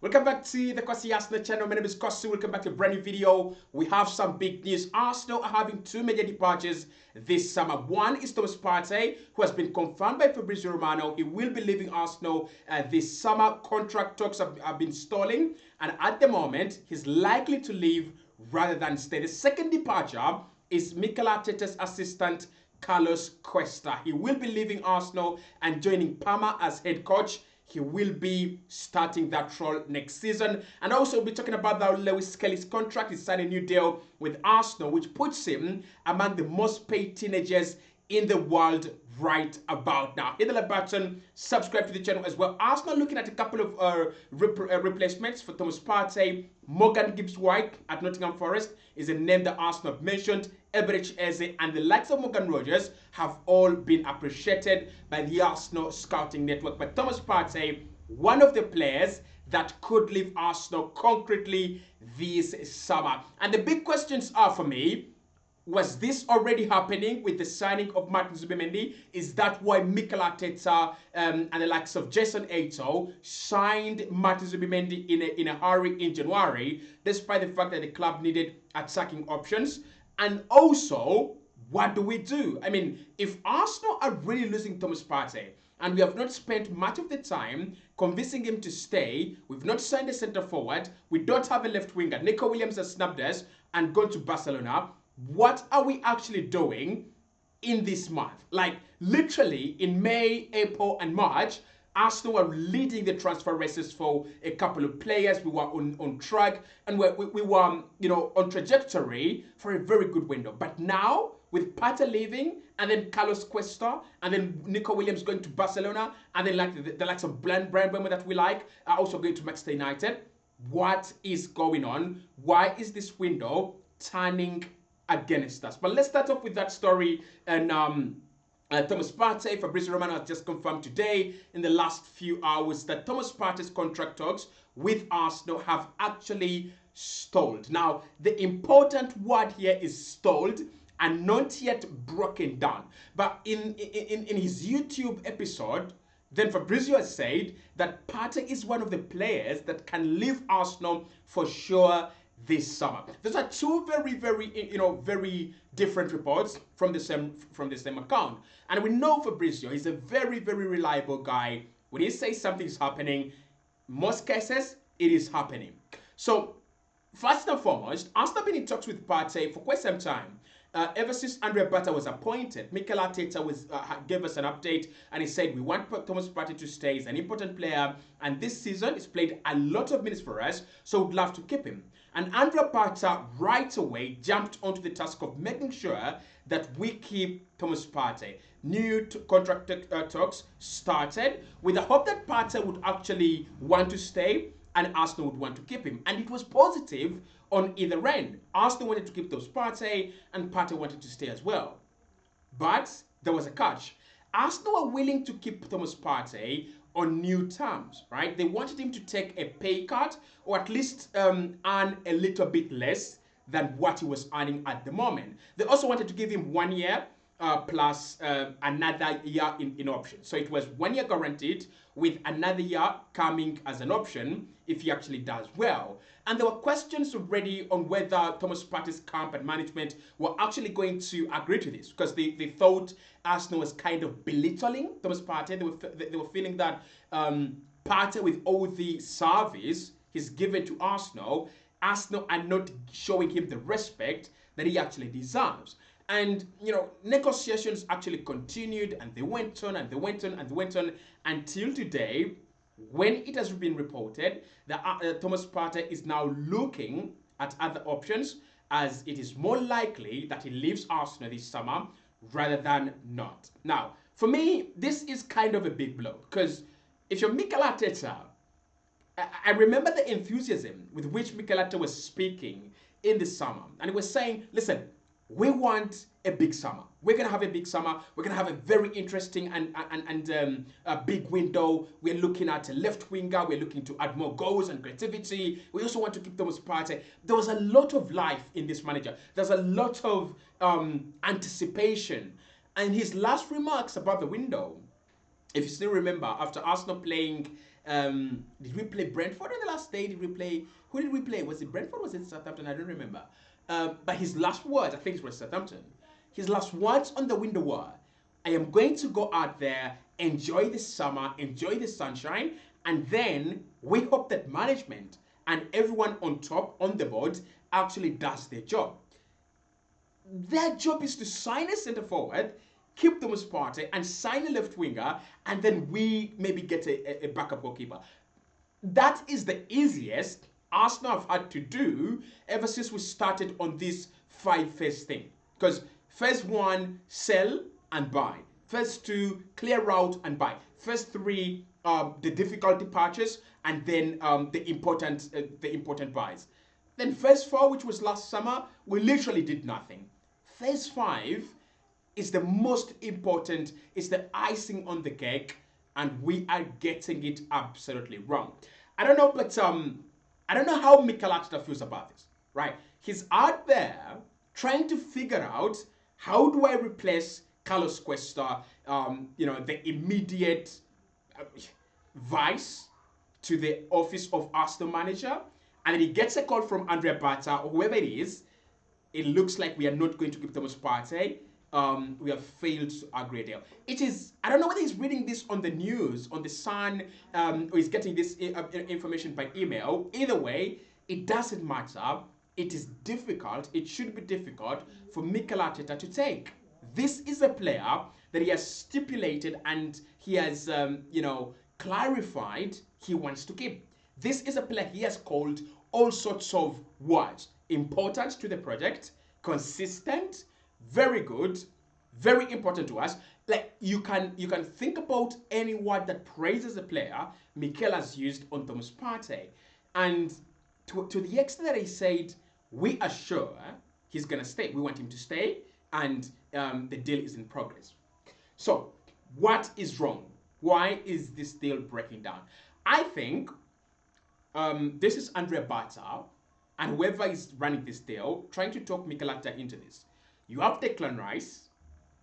Welcome back to the Cossy channel. My name is Cossy. Welcome back to a brand new video. We have some big news. Arsenal are having two major departures this summer. One is Thomas Partey, who has been confirmed by Fabrizio Romano. He will be leaving Arsenal this summer. Contract talks have been stalling, and at the moment, he's likely to leave rather than stay. The second departure is Mikel Arteta's assistant, Carlos Cuesta. He will be leaving Arsenal and joining Parma as head coach. He will be starting that role next season. And also we'll be talking about that Lewis Skelly's contract. He signed a new deal with Arsenal, which puts him among the most paid teenagers in the world right about now. Hit the like button, subscribe to the channel as well. Arsenal looking at a couple of replacements for Thomas Partey. Morgan Gibbs-White at Nottingham Forest is a name that Arsenal have mentioned. Eberechi Eze and the likes of Morgan Rogers have all been appreciated by the Arsenal scouting network. But Thomas Partey, one of the players that could leave Arsenal concretely this summer. And the big questions are for me, was this already happening with the signing of Martin Zubimendi? Is that why Mikel Arteta and the likes of Jason Ato signed Martin Zubimendi in a hurry in January, despite the fact that the club needed attacking options? And also, what do we do? I mean, if Arsenal are really losing Thomas Partey, and we have not spent much of the time convincing him to stay, we've not signed a centre forward, we don't have a left winger, Nico Williams has snapped us and gone to Barcelona, what are we actually doing in this month? Like, literally, in May, April, and March, Arsenal were leading the transfer races for a couple of players. We were on track, and we were, on trajectory for a very good window. But now, with Partey leaving, and then Carlos Cuesta, and then Nico Williams going to Barcelona, and then like the likes of Brand Bremer that we like are also going to Manchester United. What is going on? Why is this window turning against us? But let's start off with that story. And Thomas Partey, Fabrizio Romano has just confirmed today in the last few hours that Thomas Partey's contract talks with Arsenal have actually stalled. Now, the important word here is stalled and not yet broken down. But in his YouTube episode, then Fabrizio has said that Partey is one of the players that can leave Arsenal for sure this summer. Those are two very different reports from the same account. And we know Fabrizio is a very reliable guy. When he says something's happening, most cases it is happening. So first and foremost, Arsenal have been in talks with Partey for quite some time. Ever since Andrea Bata was appointed, Mikel Arteta gave us an update, and he said we want Thomas Partey to stay. He's an important player, and this season he's played a lot of minutes for us, so we'd love to keep him. And Andrea Bata right away jumped onto the task of making sure that we keep Thomas Partey. New contract talks started with the hope that Partey would actually want to stay and Arsenal would want to keep him. And it was positive on either end. Arsenal wanted to keep Thomas Partey and Partey wanted to stay as well. But there was a catch. Arsenal were willing to keep Thomas Partey on new terms, right? They wanted him to take a pay cut or at least earn a little bit less than what he was earning at the moment. They also wanted to give him 1 year plus another year in option. So it was 1 year guaranteed with another year coming as an option if he actually does well. And there were questions already on whether Thomas Partey's camp and management were actually going to agree to this, because they thought Arsenal was kind of belittling Thomas Partey. They were feeling that Partey, with all the service he's given to Arsenal are not showing him the respect that he actually deserves. And, negotiations actually continued, and they went on and they went on and they went on until today, when it has been reported that Thomas Partey is now looking at other options, as it is more likely that he leaves Arsenal this summer rather than not. Now, for me, this is kind of a big blow, because if you're Mikel Arteta, I remember the enthusiasm with which Mikel Arteta was speaking in the summer, and he was saying, listen, we want a big summer. We're going to have a big summer. We're going to have a very interesting and a big window. We're looking at a left winger. We're looking to add more goals and creativity. We also want to keep Thomas Partey. There was a lot of life in this manager. There's a lot of anticipation. And his last remarks about the window, if you still remember, after Arsenal playing Did we play Brentford on the last day? Did we play? Who did we play? Was it Brentford? Was it Southampton? I don't remember. But his last words, I think it was Southampton. His last words on the window were, "I am going to go out there, enjoy the summer, enjoy the sunshine, and then we hope that management and everyone on top on the board actually does their job." Their job is to sign a centre forward, keep Thomas Partey, and sign a left winger, and then we maybe get a backup goalkeeper. That is the easiest Arsenal have had to do ever since we started on this 5-phase thing. Because phase 1, sell and buy. Phase 2, clear out and buy. Phase 3, the difficulty patches, and then the important buys. Then phase 4, which was last summer, we literally did nothing. Phase 5 is the most important, it's the icing on the cake, and we are getting it absolutely wrong. I don't know, but I don't know how Mikel Arteta feels about this, right? He's out there trying to figure out, how do I replace Carlos Cuesta, the immediate vice to the office of Arsenal manager, and then he gets a call from Andrea Bata or whoever it is. It looks like we are not going to keep Thomas Partey. We have failed to agree a deal. It is, I don't know whether he's reading this on the news, on the Sun, or he's getting this information by email. Either way, it doesn't matter. It is difficult, it should be difficult for Mikel Arteta to take. This is a player that he has stipulated and he has, clarified he wants to keep. This is a player he has called all sorts of words. Important to the project, consistent, very good, very important to us. Like you can think about any word that praises a player Mikel has used on Thomas Partey. And to the extent that he said, we are sure he's gonna stay. We want him to stay, and the deal is in progress. So, what is wrong? Why is this deal breaking down? I think this is Andrea Bata and whoever is running this deal trying to talk Mikel Arteta into this. You have Declan Rice,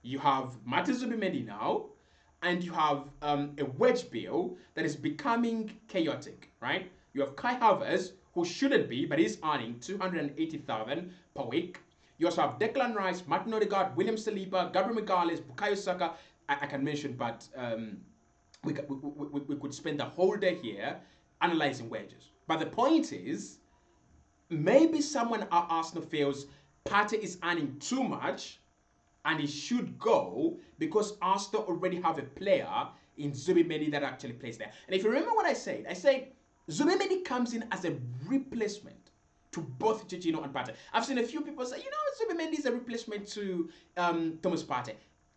you have Martin Zubimendi now, and you have a wage bill that is becoming chaotic, right? You have Kai Havertz, who shouldn't be, but is earning 280,000 per week. You also have Declan Rice, Martin Odegaard, William Saliba, Gabriel Magalhaes, Bukayo Saka. I can mention, but we could spend the whole day here analyzing wages. But the point is, maybe someone at Arsenal feels Partey is earning too much and he should go because Arsenal already have a player in Zubimendi that actually plays there. And if you remember what I said Zubimendi comes in as a replacement to both Jorginho and Partey. I've seen a few people say, Zubimendi is a replacement to Thomas Partey.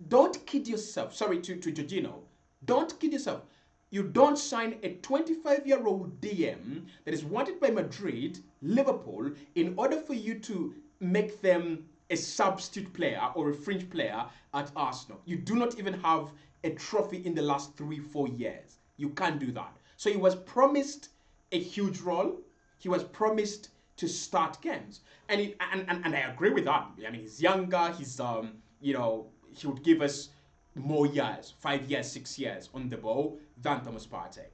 Don't kid yourself. Sorry, to Jorginho. Don't kid yourself. You don't sign a 25-year-old DM that is wanted by Madrid, Liverpool, in order for you to make them a substitute player or a fringe player at Arsenal. You do not even have a trophy in the last 3-4 years. You can't do that. So he was promised a huge role. He was promised to start games. And I agree with that. I mean, he's younger. He's, he would give us more years, 5 years, 6 years on the ball than Thomas Partey.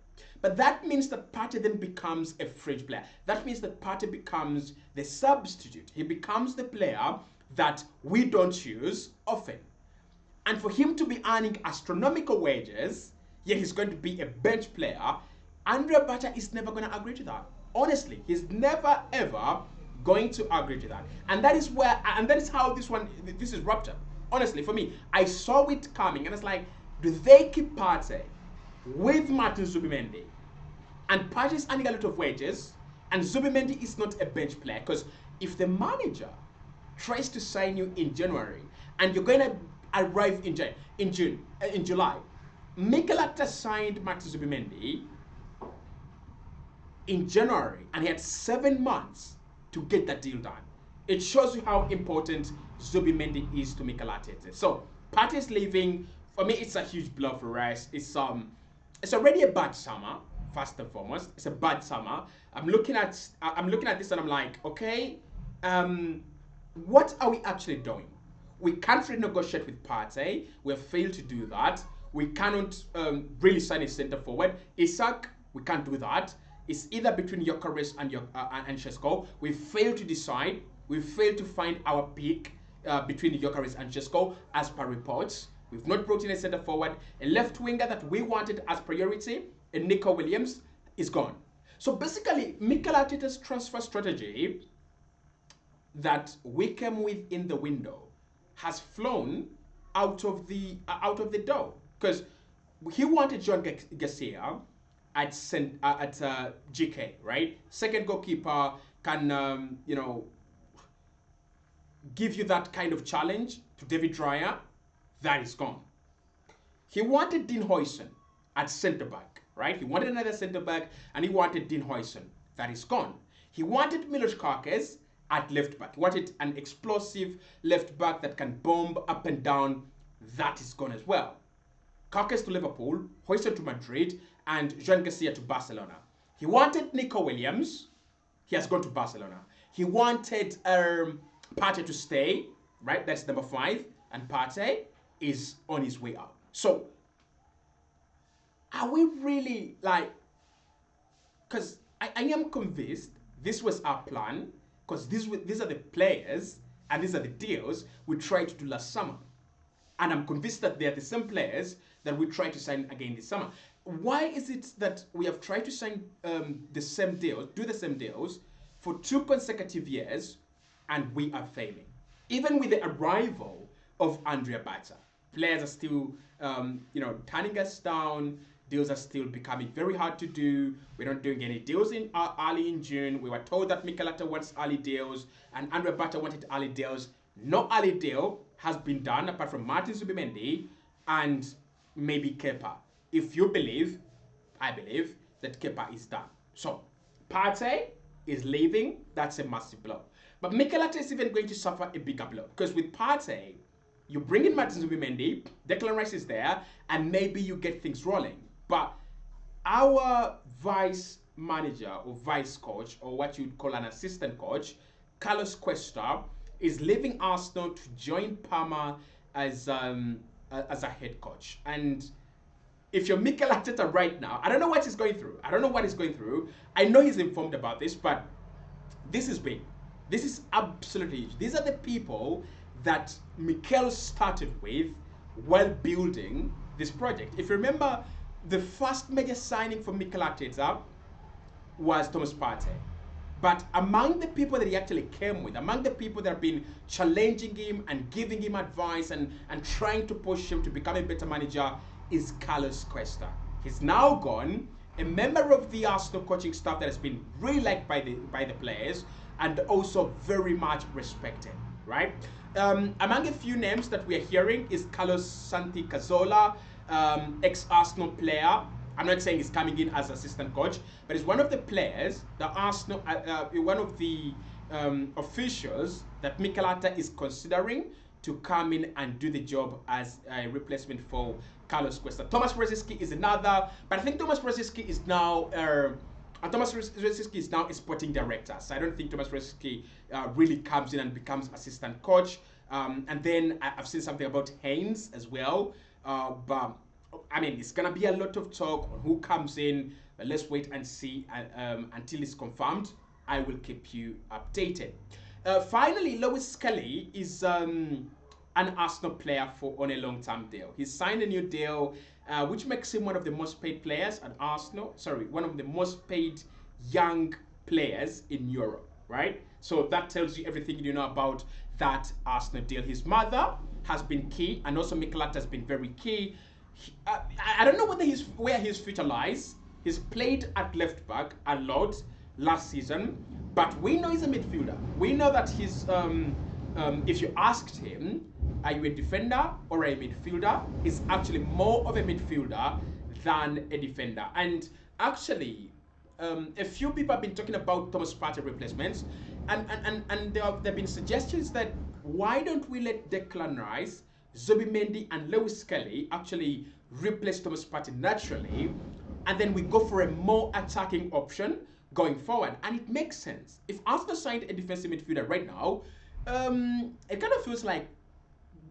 But that means that Partey then becomes a fringe player. That means that Partey becomes the substitute. He becomes the player that we don't use often. And for him to be earning astronomical wages, yet he's going to be a bench player, Andrea Bata is never going to agree to that. Honestly, he's never ever going to agree to that. And that is how this is wrapped up. Honestly, for me, I saw it coming and it's like, do they keep Partey with Martin Zubimendi? And Partey is earning a lot of wages, and Zubimendi is not a bench player. Because if the manager tries to sign you in January and you're going to arrive in July, Mikel Arteta signed Martin Zubimendi in January, and he had 7 months to get that deal done. It shows you how important Zubimendi is to Mikel Arteta. So Partey is leaving. For me, it's a huge blow for us. It's already a bad summer. First and foremost, it's a bad summer. I'm looking at this and I'm like, okay, what are we actually doing? We can't renegotiate with Partey. We have failed to do that. We cannot really sign a centre forward. Isak, We can't do that. It's either between Gyökeres and Šeško. We failed to decide. We failed to find our pick between Gyökeres and Šeško as per reports. We've not brought in a centre forward. A left winger that we wanted as priority, and Nico Williams, is gone. So basically, Mikel Arteta's transfer strategy that we came with in the window has flown out of the door, because he wanted John Garcia at GK, right? Second goalkeeper can give you that kind of challenge to David Raya. That is gone. He wanted Dean Huijsen at centre back, right? He wanted another centre back, and he wanted Dean Huijsen. That is gone. He wanted Milos Kerkez at left back. He wanted an explosive left back that can bomb up and down. That is gone as well. Kerkez to Liverpool, Huijsen to Madrid, and Joan Garcia to Barcelona. He wanted Nico Williams. He has gone to Barcelona. He wanted Partey to stay, right? That's number 5. And Partey is on his way out. So, are we really like... Because I am convinced this was our plan, because these are the players and these are the deals we tried to do last summer. And I'm convinced that they are the same players that we tried to sign again this summer. Why is it that we have tried to sign the same deals, do the same deals for 2 consecutive years, and we are failing? Even with the arrival of Andrea Bata, players are still, turning us down. Deals are still becoming very hard to do. We're not doing any deals early in June. We were told that Mikel Arteta wants early deals, and Andrea Bata wanted early deals. No early deal has been done apart from Martin Zubimendi and maybe Kepa. If you believe, I believe that Kepa is done. So Partey is leaving. That's a massive blow. But Mikel Arteta is even going to suffer a bigger blow, because with Partey, you bring in Martin Zubimendi, Declan Rice is there, and maybe you get things rolling. But our vice manager or vice coach, or what you'd call an assistant coach, Carlos Cuesta, is leaving Arsenal to join Parma as a head coach. And if you're Mikel Arteta right now, I don't know what he's going through. I don't know what he's going through. I know he's informed about this, but this is big. This is absolutely huge. These are the people that Mikel started with while building this project. If you remember, the first major signing for Mikel Arteta was Thomas Partey. But among the people that he actually came with, among the people that have been challenging him and giving him advice and trying to push him to become a better manager, is Carlos Cuesta. He's now gone, a member of the Arsenal coaching staff that has been really liked by the players and also very much respected, right? Among a few names that we are hearing is Carlos Santi Cazorla, ex-Arsenal player. I'm not saying he's coming in as assistant coach, but he's one of the players, the Arsenal, one of the officials that Mikel Arteta is considering to come in and do the job as a replacement for Carlos Cuesta. Thomas Rosicky is another, but I think Thomas Rosicky is now a sporting director. So I don't think Thomas Rosicky really comes in and becomes assistant coach. And then I've seen something about Haynes as well. But I mean, it's gonna be a lot of talk on who comes in. But let's wait and see until it's confirmed. I will keep you updated. Finally, Lewis Skelly is an Arsenal player on a long-term deal. He signed a new deal, which makes him one of the most paid players at Arsenal. Sorry, one of the most paid young players in Europe, right? So that tells you everything you know about that Arsenal deal. His mother has been key, and also Mikel Arteta has been very key. I don't know where his future lies. He's played at left back a lot last season, but we know he's a midfielder. We know that he's, if you asked him, are you a defender or a midfielder? He's actually more of a midfielder than a defender. And actually, a few people have been talking about Thomas Partey replacements, and there have been suggestions that why don't we let Declan Rice, Zubimendi, and Lewis Skelly actually replace Thomas Partey naturally, and then we go for a more attacking option going forward. And it makes sense. If Arsenal signed a defensive midfielder right now, it kind of feels like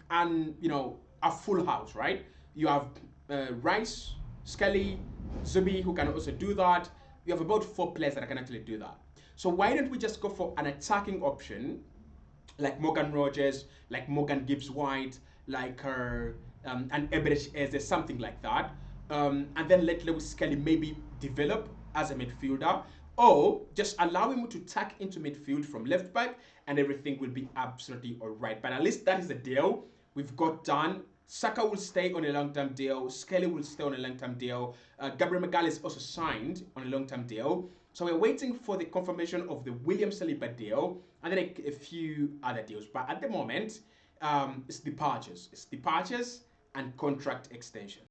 a full house, right? You have Rice, Skelly, Zubi, who can also do that. We have about 4 players that can actually do that. So why don't we just go for an attacking option like Morgan Rogers, like Morgan Gibbs White, like and Eberechi Eze, something like that. And then let Lewis Skelly maybe develop as a midfielder, or just allow him to tack into midfield from left back, and everything will be absolutely all right. But at least that is the deal we've got done. Saka will stay on a long-term deal. Skelly will stay on a long-term deal. Gabriel Magalhaes also signed on a long-term deal. So we're waiting for the confirmation of the William Saliba deal and then a few other deals. But at the moment, it's departures. It's departures and contract extension.